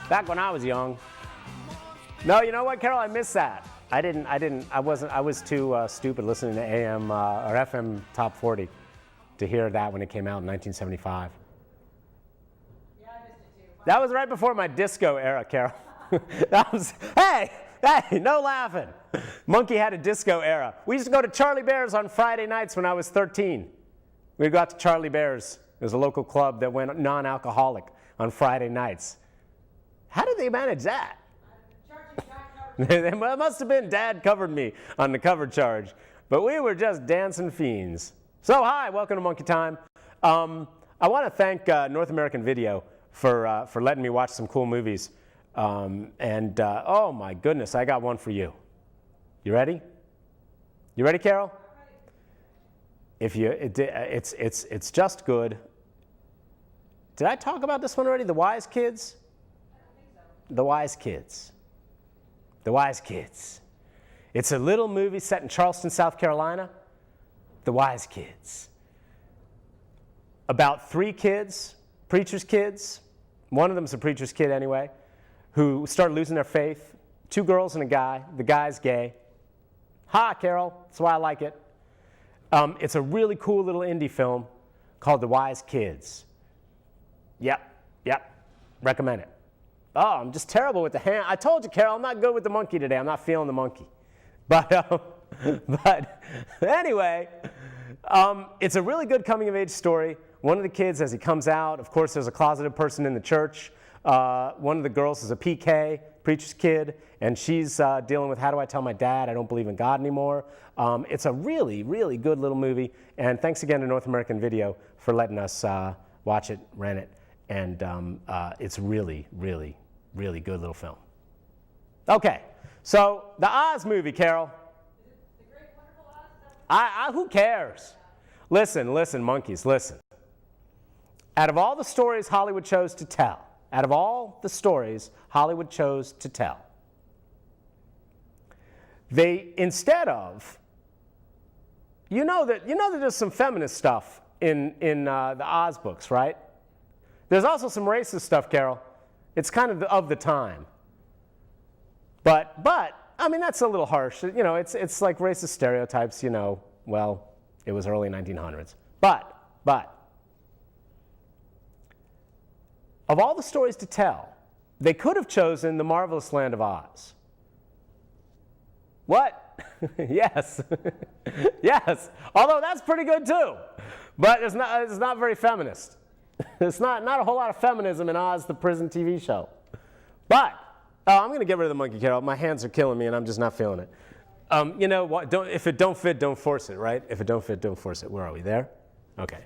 Back when I was young. No, you know what, Carol? I missed that. I was too stupid listening to AM or FM Top 40 to hear that when it came out in 1975. Yeah, I missed it too. That was right before my disco era, Carol. That was, hey, no laughing. Monkey had a disco era. We used to go to Charlie Bear's on Friday nights when I was 13. We'd go out to Charlie Bear's. It was a local club that went non-alcoholic on Friday nights. How did they manage that? It must have been Dad covered me on the cover charge. But we were just dancing fiends. So hi, welcome to Monkey Time. I want to thank North American Video for letting me watch some cool movies. Oh my goodness, I got one for you. You ready? You ready, Carol? If you, it's just good. Did I talk about this one already? The Wise Kids? I don't think so. The Wise Kids. The Wise Kids. It's a little movie set in Charleston, South Carolina. The Wise Kids. About 3 kids, preacher's kids. One of them's a preacher's kid anyway, who started losing their faith. 2 girls and a guy. The guy's gay. Ha, Carol. That's why I like it. It's a really cool little indie film called The Wise Kids. Yep. Recommend it. Oh, I'm just terrible with the hand. I told you, Carol, I'm not good with the monkey today. I'm not feeling the monkey. But anyway, it's a really good coming-of-age story. One of the kids, as he comes out, of course, there's a closeted person in the church. One of the girls is a PK, preacher's kid, and she's dealing with, how do I tell my dad I don't believe in God anymore? It's a really, really good little movie. And thanks again to North American Video for letting us watch it, rent it. And it's really, really, really good little film. Okay, so the Oz movie, Carol. Is it The Great Wonderful Oz? Who cares? Listen, monkeys, listen. Out of all the stories Hollywood chose to tell, they, instead of, you know that there's some feminist stuff in the Oz books, right? There's also some racist stuff, Carol. It's kind of the time. But I mean, that's a little harsh. You know, it's like racist stereotypes, you know, well, it was early 1900s. But of all the stories to tell, they could have chosen The Marvelous Land of Oz. What? Yes. Yes. Although that's pretty good too. But it's not very feminist. There's not a whole lot of feminism in Oz, the prison TV show. But I'm going to get rid of the monkey, Carol. My hands are killing me, and I'm just not feeling it. You know what? If it don't fit, don't force it, right? If it don't fit, don't force it. Where are we? There? Okay.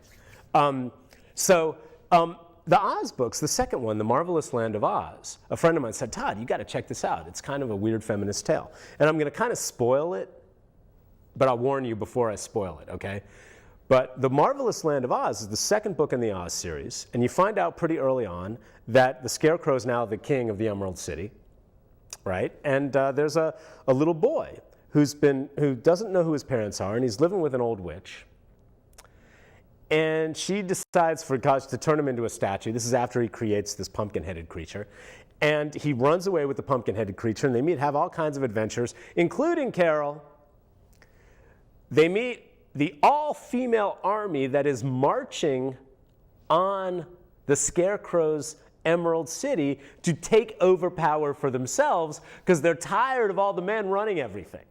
The Oz books, the second one, The Marvelous Land of Oz, a friend of mine said, Todd, you got to check this out. It's kind of a weird feminist tale. And I'm going to kind of spoil it, but I'll warn you before I spoil it, okay? But The Marvelous Land of Oz is the second book in the Oz series, and you find out pretty early on that the Scarecrow is now the king of the Emerald City, right? And there's a little boy who doesn't know who his parents are, and he's living with an old witch. And she decides for God to turn him into a statue. This is after he creates this pumpkin-headed creature. And he runs away with the pumpkin-headed creature, and they have all kinds of adventures, including, Carol, they meet the all-female army that is marching on the Scarecrow's Emerald City to take over power for themselves because they're tired of all the men running everything.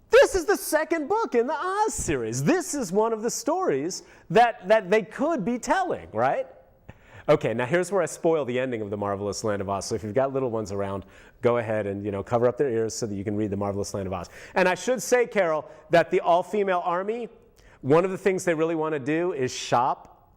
This is the second book in the Oz series. This is one of the stories that they could be telling, right? Okay, now here's where I spoil the ending of The Marvelous Land of Oz. So if you've got little ones around, go ahead and cover up their ears so that you can read The Marvelous Land of Oz. And I should say, Carol, that the all-female army, one of the things they really want to do is shop.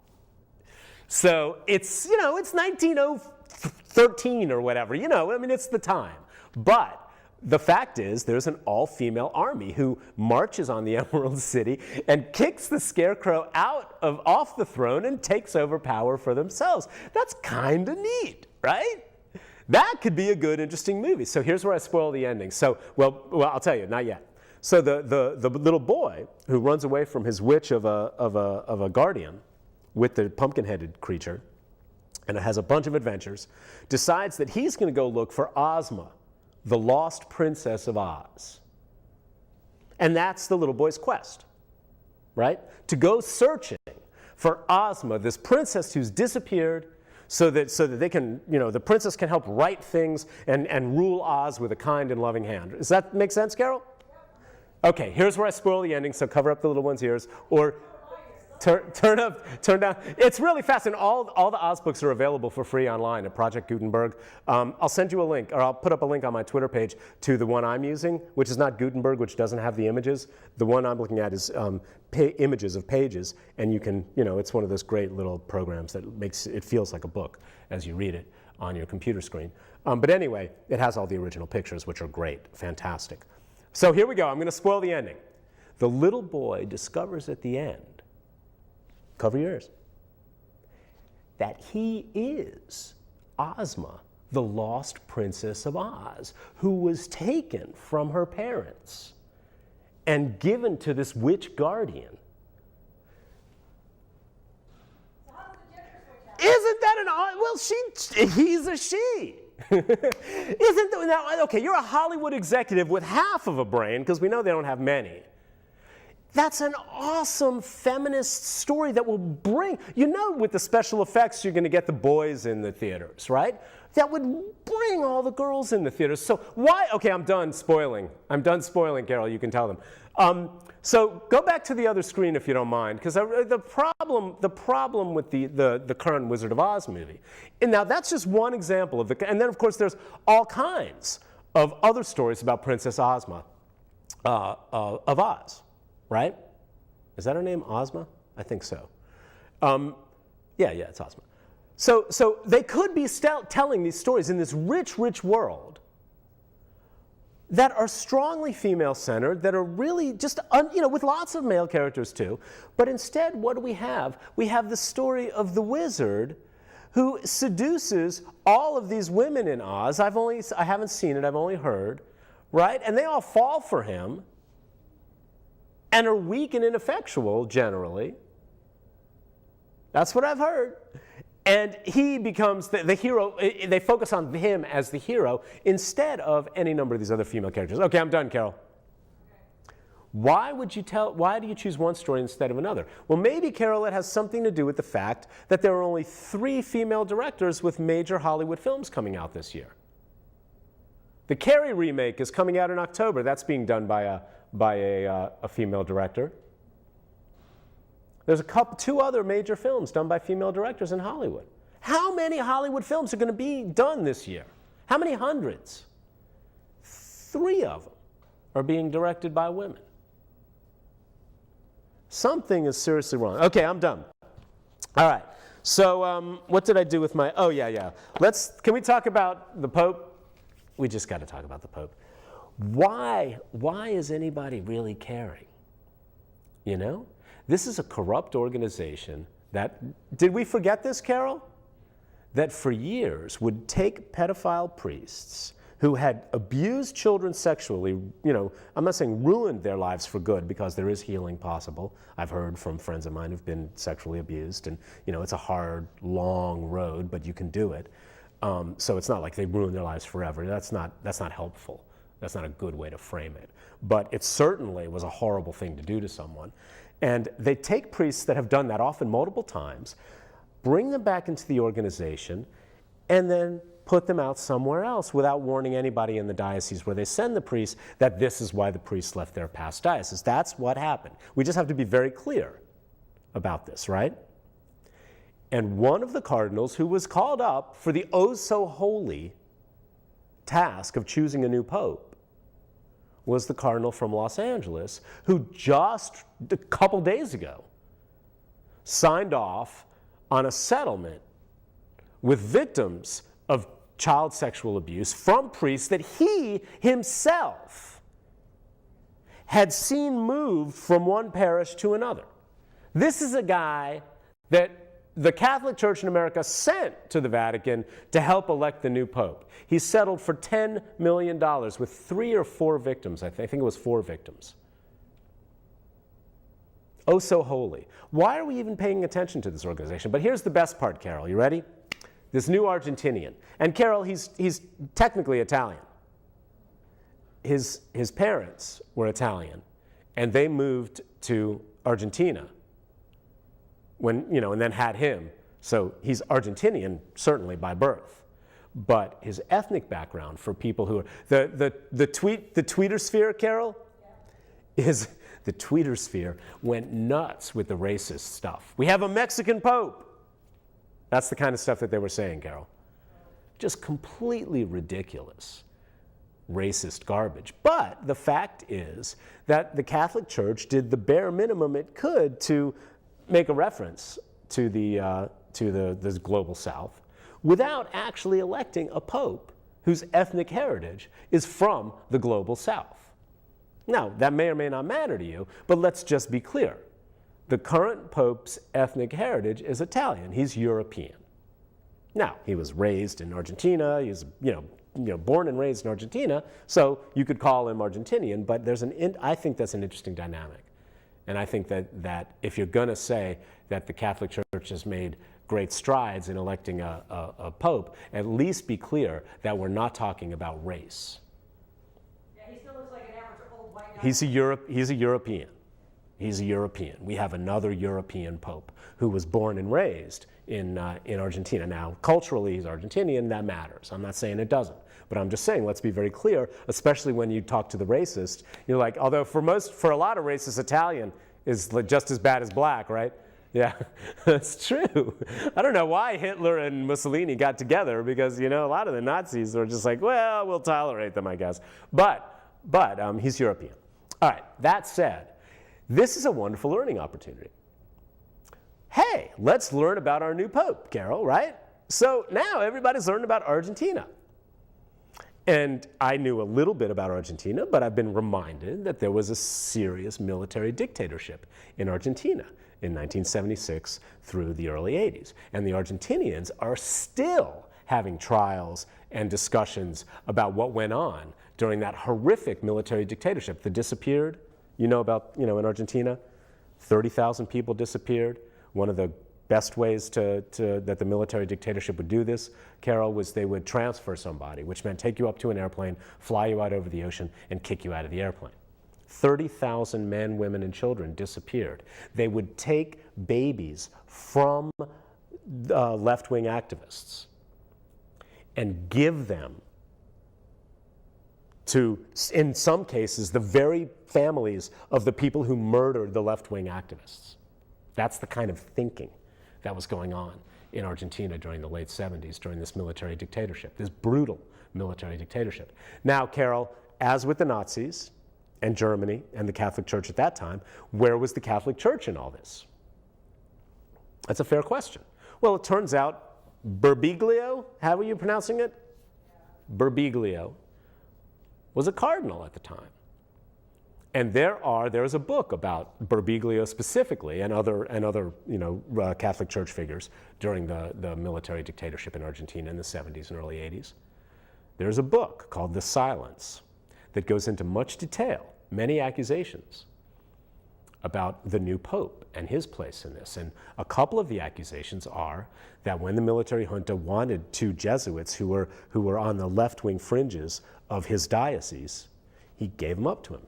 So it's 1913 or whatever, I mean, it's the time. But the fact is, there's an all-female army who marches on the Emerald City and kicks the Scarecrow off the throne and takes over power for themselves. That's kind of neat, right? That could be a good, interesting movie. So here's where I spoil the ending. So, well, I'll tell you, not yet. So the little boy who runs away from his witch of a guardian with the pumpkin-headed creature and it has a bunch of adventures, decides that he's going to go look for Ozma, the lost princess of Oz. And that's the little boy's quest, right? To go searching for Ozma, this princess who's disappeared, so that they can, the princess can help right things and rule Oz with a kind and loving hand. Does that make sense, Carol? Okay, here's where I spoil the ending, so cover up the little one's ears, or turn down. It's really fast, and all the Oz books are available for free online at Project Gutenberg. I'll send you a link, or I'll put up a link on my Twitter page to the one I'm using, which is not Gutenberg, which doesn't have the images. The one I'm looking at is images of pages, and you can, it's one of those great little programs that makes it feels like a book as you read it on your computer screen. But anyway, it has all the original pictures, which are great, fantastic. So here we go. I'm going to spoil the ending. The little boy discovers at the end, cover your ears, that he is Ozma, the lost princess of Oz, who was taken from her parents and given to this witch guardian. So how does the gender switch happen? Isn't that an he's a she. Isn't that, now, okay, you're a Hollywood executive with half of a brain, because we know they don't have many. That's an awesome feminist story that will bring, with the special effects, you're going to get the boys in the theaters, right? That would bring all the girls in the theaters. So why, okay, I'm done spoiling, Carol, you can tell them. So go back to the other screen if you don't mind, because the problem with the current Wizard of Oz movie, and now that's just one example of and then of course there's all kinds of other stories about Princess Ozma of Oz. Right? Is that her name, Ozma? I think so. Yeah, it's Ozma. So they could be telling these stories in this rich, rich world that are strongly female-centered, that are really just, with lots of male characters too. But instead, what do we have? We have the story of the wizard who seduces all of these women in Oz. I haven't seen it, I've only heard, right? And they all fall for him and are weak and ineffectual, generally. That's what I've heard. And he becomes the hero. They focus on him as the hero instead of any number of these other female characters. Okay, I'm done, Carol. Why do you choose one story instead of another? Well, maybe, Carol, it has something to do with the fact that there are only 3 female directors with major Hollywood films coming out this year. The Carrie remake is coming out in October. That's being done by a female director. There's 2 other major films done by female directors in Hollywood. How many Hollywood films are going to be done this year? How many hundreds? 3 of them are being directed by women. Something is seriously wrong. Okay, I'm done. All right. So what did I do with my, can we talk about the Pope? We just got to talk about the Pope. Why is anybody really caring? This is a corrupt organization that, did we forget this, Carol? That for years would take pedophile priests who had abused children sexually, I'm not saying ruined their lives for good, because there is healing possible. I've heard from friends of mine who've been sexually abused, and it's a hard, long road, but you can do it. So it's not like they ruined their lives forever. That's not helpful. That's not a good way to frame it. But it certainly was a horrible thing to do to someone. And they take priests that have done that, often multiple times, bring them back into the organization, and then put them out somewhere else without warning anybody in the diocese where they send the priests that this is why the priests left their past diocese. That's what happened. We just have to be very clear about this, right? And one of the cardinals who was called up for the oh-so-holy task of choosing a new pope was the cardinal from Los Angeles, who just a couple days ago signed off on a settlement with victims of child sexual abuse from priests that he himself had seen moved from one parish to another. This is a guy that the Catholic Church in America sent to the Vatican to help elect the new pope. He settled for $10 million with 3 or 4 victims. I think it was 4 victims. Oh, so holy. Why are we even paying attention to this organization? But here's the best part, Carol. You ready? this new Argentinian. And Carol, he's technically Italian. His parents were Italian, and they moved to Argentina when, and then had him. So he's Argentinian, certainly by birth. But his ethnic background, for people who are, the tweeter sphere, Carol, is the tweeter sphere went nuts with the racist stuff. We have a Mexican Pope. That's the kind of stuff that they were saying, Carol. Just completely ridiculous, racist garbage. But the fact is that the Catholic Church did the bare minimum it could to make a reference to the global South without actually electing a pope whose ethnic heritage is from the global South. Now, that may or may not matter to you, but let's just be clear. The current pope's ethnic heritage is Italian. He's European. Now, he was raised in Argentina. He was, born and raised in Argentina, so you could call him Argentinian, but I think that's an interesting dynamic. And I think that if you're going to say that the Catholic Church has made great strides in electing a pope, at least be clear that we're not talking about race. Yeah, he still looks like an average old white guy. He's a European. He's a European. We have another European pope who was born and raised in Argentina. Now, culturally, he's Argentinian. That matters. I'm not saying it doesn't. But I'm just saying, let's be very clear, especially when you talk to the racist. You're like, although for a lot of racists, Italian is just as bad as black, right? Yeah, that's true. I don't know why Hitler and Mussolini got together, because, a lot of the Nazis were just like, well, we'll tolerate them, I guess. But he's European. All right, that said, this is a wonderful learning opportunity. Hey, let's learn about our new pope, Carol, right? So now everybody's learned about Argentina. And I knew a little bit about Argentina, but I've been reminded that there was a serious military dictatorship in Argentina in 1976 through the early 80s. And the Argentinians are still having trials and discussions about what went on during that horrific military dictatorship that disappeared. In Argentina, 30,000 people disappeared. One of the best ways that the military dictatorship would do this, Carol, was they would transfer somebody, which meant take you up to an airplane, fly you out over the ocean, and kick you out of the airplane. 30,000 men, women, and children disappeared. They would take babies from left-wing activists and give them to, in some cases, the very families of the people who murdered the left-wing activists. That's the kind of thinking that was going on in Argentina during the late 70s, during this military dictatorship, this brutal military dictatorship. Now, Carol, as with the Nazis and Germany and the Catholic Church at that time, where was the Catholic Church in all this? That's a fair question. Well, it turns out Bergoglio, how are you pronouncing it? Bergoglio was a cardinal at the time. And there's a book about Bergoglio specifically and other Catholic Church figures during the military dictatorship in Argentina in the 70s and early 80s. There's a book called The Silence that goes into much detail, many accusations about the new pope and his place in this. And a couple of the accusations are that when the military junta wanted two Jesuits who were on the left-wing fringes of his diocese, he gave them up to him.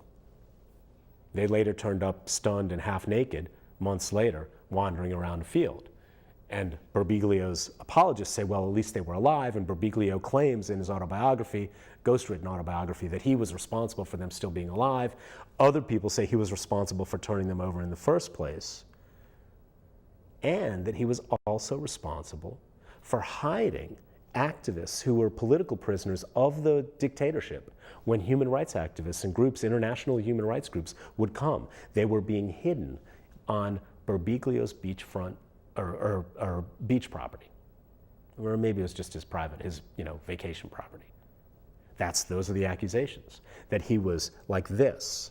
They later turned up stunned and half naked months later, wandering around a field. And Bergoglio's apologists say, well, at least they were alive. And Bergoglio claims in his autobiography, ghostwritten autobiography, that he was responsible for them still being alive. Other people say he was responsible for turning them over in the first place. And that he was also responsible for hiding activists who were political prisoners of the dictatorship. When human rights activists and groups, international human rights groups, would come, they were being hidden on Bergoglio's beachfront or beach property, or maybe it was just his vacation property. Those are the accusations, that he was like this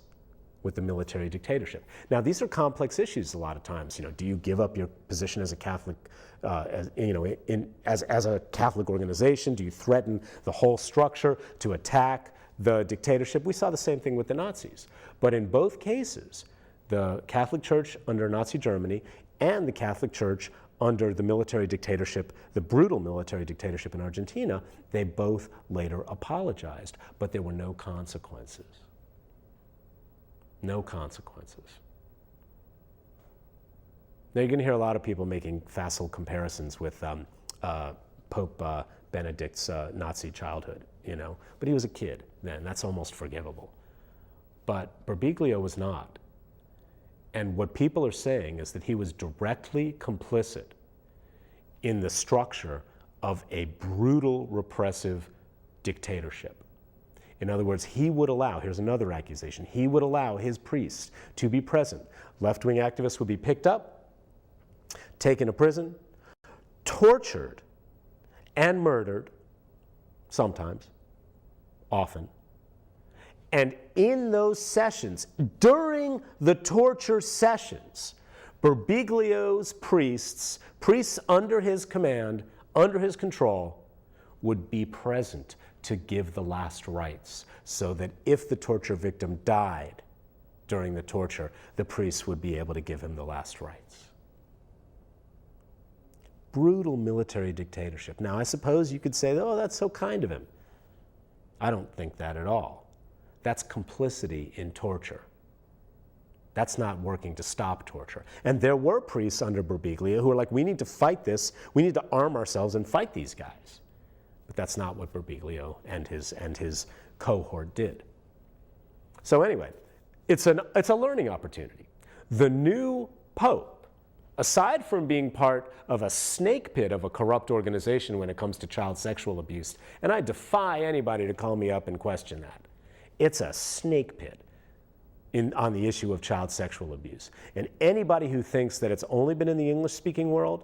with the military dictatorship. Now, these are complex issues a lot of times. Do you give up your position as a Catholic, as a Catholic organization? Do you threaten the whole structure to attack the dictatorship? We saw the same thing with the Nazis. But in both cases, the Catholic Church under Nazi Germany and the Catholic Church under the military dictatorship, the brutal military dictatorship in Argentina, they both later apologized, but there were no consequences. No consequences. Now you're going to hear a lot of people making facile comparisons with Pope Benedict's Nazi childhood, you know, but he was a kid then. That's almost forgivable. But Bergoglio was not. And what people are saying is that he was directly complicit in the structure of a brutal, repressive dictatorship. In other words, he would allow, here's another accusation, he would allow his priests to be present. Left-wing activists would be picked up, taken to prison, tortured, and murdered, sometimes, often. And in those sessions, during the torture sessions, Bergoglio's priests under his command, under his control, would be present to give the last rites, so that if the torture victim died during the torture, the priests would be able to give him the last rites. Brutal military dictatorship. Now, I suppose you could say, oh, that's so kind of him. I don't think that at all. That's complicity in torture. That's not working to stop torture. And there were priests under Bergoglio who were like, we need to fight this. We need to arm ourselves and fight these guys. But that's not what Bergoglio and his cohort did. So anyway, it's a learning opportunity. The new pope, aside from being part of a snake pit of a corrupt organization when it comes to child sexual abuse, and I defy anybody to call me up and question that, it's a snake pit on the issue of child sexual abuse. And anybody who thinks that it's only been in the English-speaking world,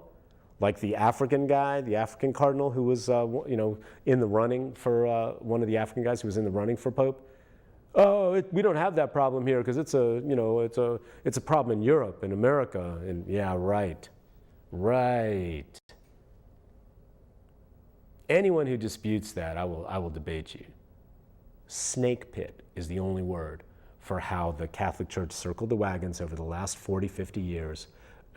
like the African guy, the African cardinal who was in the running for, one of the African guys who was in the running for Pope, we don't have that problem here because it's a problem in Europe, in America, and yeah, right. Anyone who disputes that, I will debate you. Snake pit is the only word for how the Catholic Church circled the wagons over the last 40, 50 years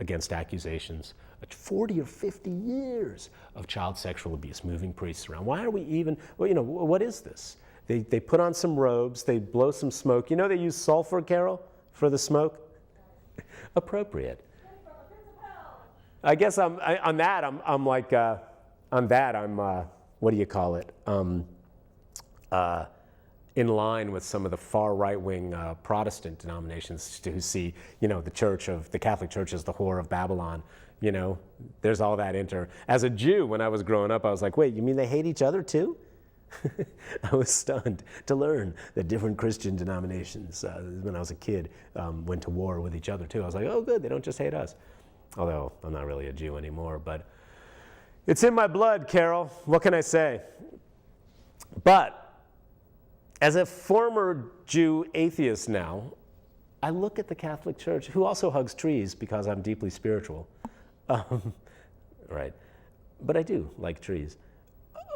against accusations, 40 or 50 years of child sexual abuse, moving priests around. Why are we even, what is this? They put on some robes, they blow some smoke. You know they use sulfur, Carol, for the smoke? Appropriate. I guess I'm what do you call it? In line with some of the far right-wing Protestant denominations who see, the Catholic Church as the whore of Babylon. There's all that As a Jew, when I was growing up, I was like, wait, you mean they hate each other too? I was stunned to learn that different Christian denominations, when I was a kid, went to war with each other too. I was like, oh good, they don't just hate us. Although I'm not really a Jew anymore, but it's in my blood, Carol. What can I say? But as a former Jew atheist now, I look at the Catholic Church, who also hugs trees because I'm deeply spiritual. Right. But I do like trees.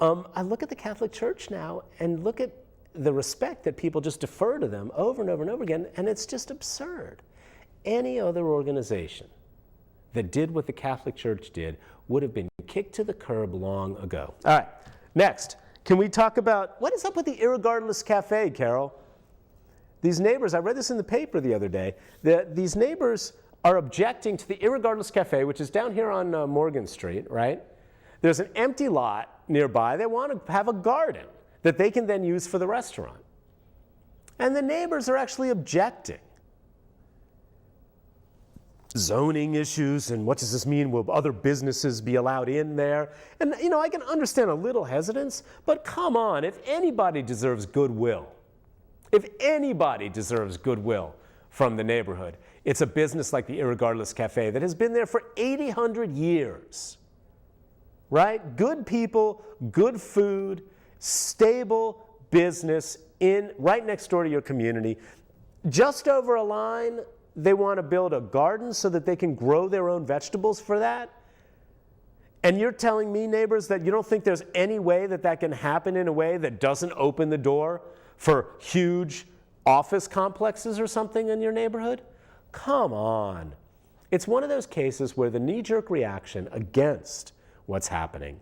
I look at the Catholic Church now and look at the respect that people just defer to them over and over and over again, and it's just absurd. Any other organization that did what the Catholic Church did would have been kicked to the curb long ago. All right, next. Can we talk about, what is up with the Irregardless Cafe, Carol? These neighbors, I read this in the paper the other day, these neighbors are objecting to the Irregardless Cafe, which is down here on Morgan Street, right? There's an empty lot nearby. They want to have a garden that they can then use for the restaurant. And the neighbors are actually objecting. Zoning issues, and what does this mean? Will other businesses be allowed in there? And I can understand a little hesitance, but come on, if anybody deserves goodwill from the neighborhood, it's a business like the Irregardless Cafe that has been there for 100 years, right? Good people, good food, stable business right next door to your community. Just over a line, they want to build a garden so that they can grow their own vegetables for that. And you're telling me, neighbors, that you don't think there's any way that can happen in a way that doesn't open the door for huge office complexes or something in your neighborhood? Come on. It's one of those cases where the knee-jerk reaction against what's happening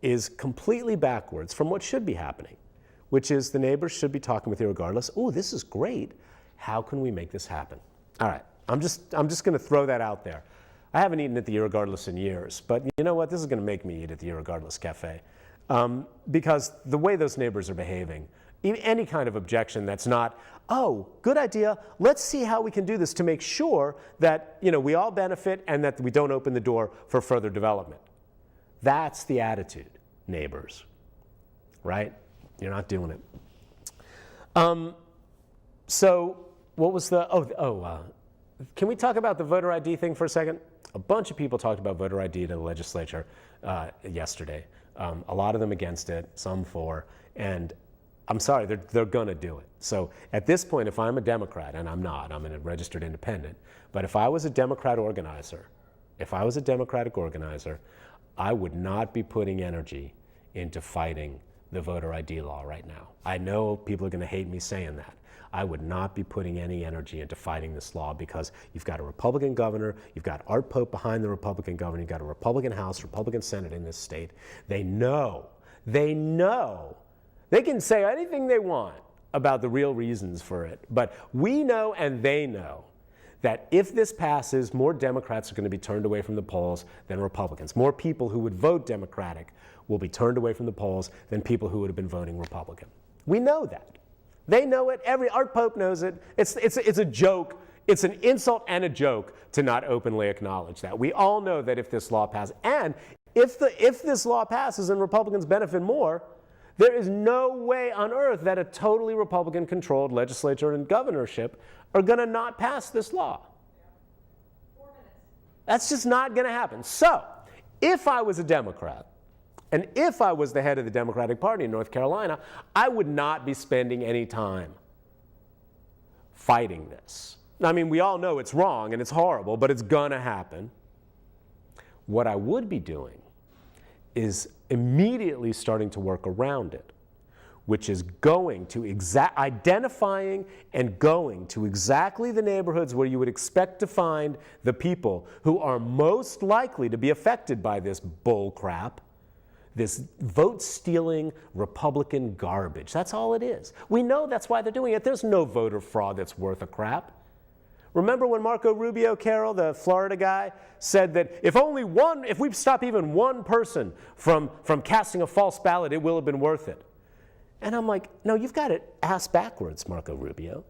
is completely backwards from what should be happening, which is the neighbors should be talking with Irregardless. Oh, this is great. How can we make this happen? All right, I'm just going to throw that out there. I haven't eaten at the Irregardless in years, but you know what? This is going to make me eat at the Irregardless Cafe because the way those neighbors are behaving, any kind of objection that's not, oh, good idea, let's see how we can do this to make sure that we all benefit and that we don't open the door for further development. That's the attitude, neighbors, right? You're not doing it. So what was the, can we talk about the voter ID thing for a second? A bunch of people talked about voter ID to the legislature yesterday. A lot of them against it, some for, and I'm sorry, they're going to do it. So at this point, if I'm a Democrat, and I'm not, I'm a registered independent, but if I was a Democratic organizer, I would not be putting energy into fighting the voter ID law right now. I know people are going to hate me saying that. I would not be putting any energy into fighting this law because you've got a Republican governor, you've got Art Pope behind the Republican governor, you've got a Republican House, Republican Senate in this state. They know. They can say anything they want about the real reasons for it, but we know and they know that if this passes, more Democrats are going to be turned away from the polls than Republicans. More people who would vote Democratic will be turned away from the polls than people who would have been voting Republican. We know that. They know it. Art Pope knows it. It's a joke. It's an insult and a joke to not openly acknowledge that. We all know that if this law passes, and if this law passes and Republicans benefit more, there is no way on earth that a totally Republican-controlled legislature and governorship are going to not pass this law. 4 minutes. That's just not going to happen. So, if I was a Democrat, and if I was the head of the Democratic Party in North Carolina, I would not be spending any time fighting this. I mean, we all know it's wrong and it's horrible, but it's going to happen. What I would be doing is immediately starting to work around it, which is going to identifying and going to exactly the neighborhoods where you would expect to find the people who are most likely to be affected by this bull crap, this vote-stealing Republican garbage. That's all it is. We know that's why they're doing it. There's no voter fraud that's worth a crap. Remember when Marco Rubio, Carol, the Florida guy, said that if we stop even one person from casting a false ballot, it will have been worth it. And I'm like, no, you've got it ass backwards, Marco Rubio.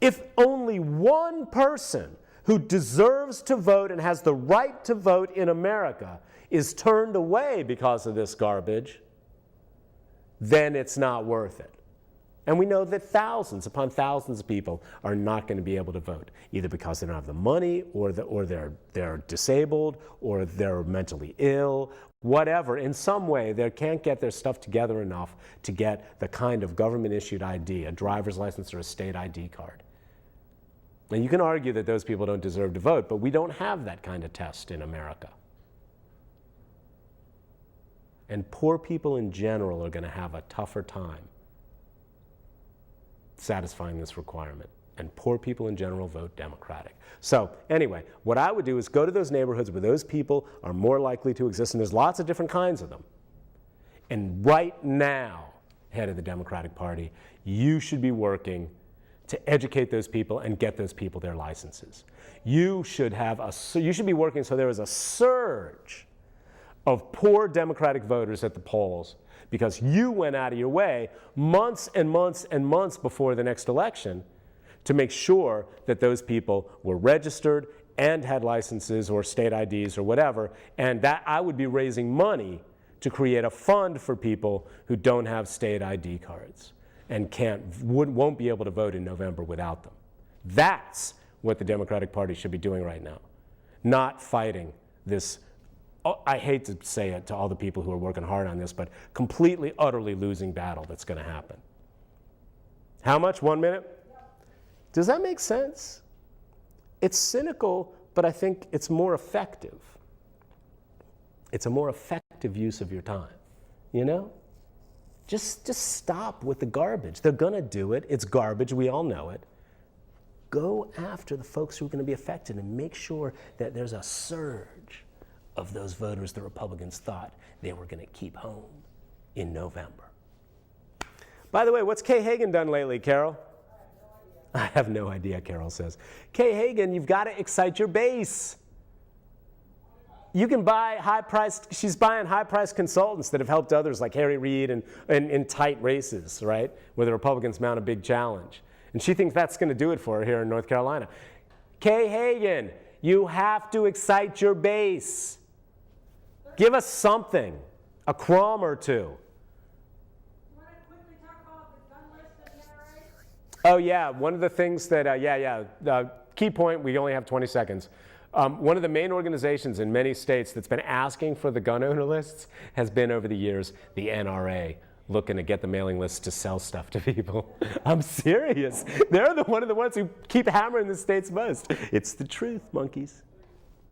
If only one person who deserves to vote and has the right to vote in America is turned away because of this garbage, then it's not worth it. And we know that thousands upon thousands of people are not going to be able to vote, either because they don't have the money, or they're disabled, or they're mentally ill, whatever. In some way, they can't get their stuff together enough to get the kind of government-issued ID, a driver's license or a state ID card. And you can argue that those people don't deserve to vote, but we don't have that kind of test in America. And poor people in general are going to have a tougher time satisfying this requirement. And poor people in general vote Democratic. So anyway, what I would do is go to those neighborhoods where those people are more likely to exist, and there's lots of different kinds of them. And right now, head of the Democratic Party, you should be working to educate those people and get those people their licenses. You should be working so there is a surge of poor Democratic voters at the polls, because you went out of your way months and months and months before the next election to make sure that those people were registered and had licenses or state IDs or whatever, and that I would be raising money to create a fund for people who don't have state ID cards and won't be able to vote in November without them. That's what the Democratic Party should be doing right now, not fighting this, I hate to say it to all the people who are working hard on this, but completely, utterly losing battle that's going to happen. How much? 1 minute? Does that make sense? It's cynical, but I think it's more effective. It's a more effective use of your time, you know? Just stop with the garbage. They're going to do it. It's garbage. We all know it. go after the folks who are going to be affected and make sure that there's a surge of those voters the Republicans thought they were going to keep home in November. By the way, what's Kay Hagan done lately, Carol? I have no idea, Carol says. Kay Hagan, you've got to excite your base. You can buy high-priced, she's buying high-priced consultants that have helped others like Harry Reid and in tight races, right, where the Republicans mount a big challenge. And she thinks that's going to do it for her here in North Carolina. Kay Hagan, you have to excite your base. Give us something, a crumb or two. You want to quickly talk about the gun list and the NRA? Oh, yeah, one of the things that, key point, we only have 20 seconds. One of the main organizations in many states that's been asking for the gun owner lists has been, over the years, the NRA, looking to get the mailing lists to sell stuff to people. I'm serious. They're one of the ones who keep hammering the states most. It's the truth, monkeys.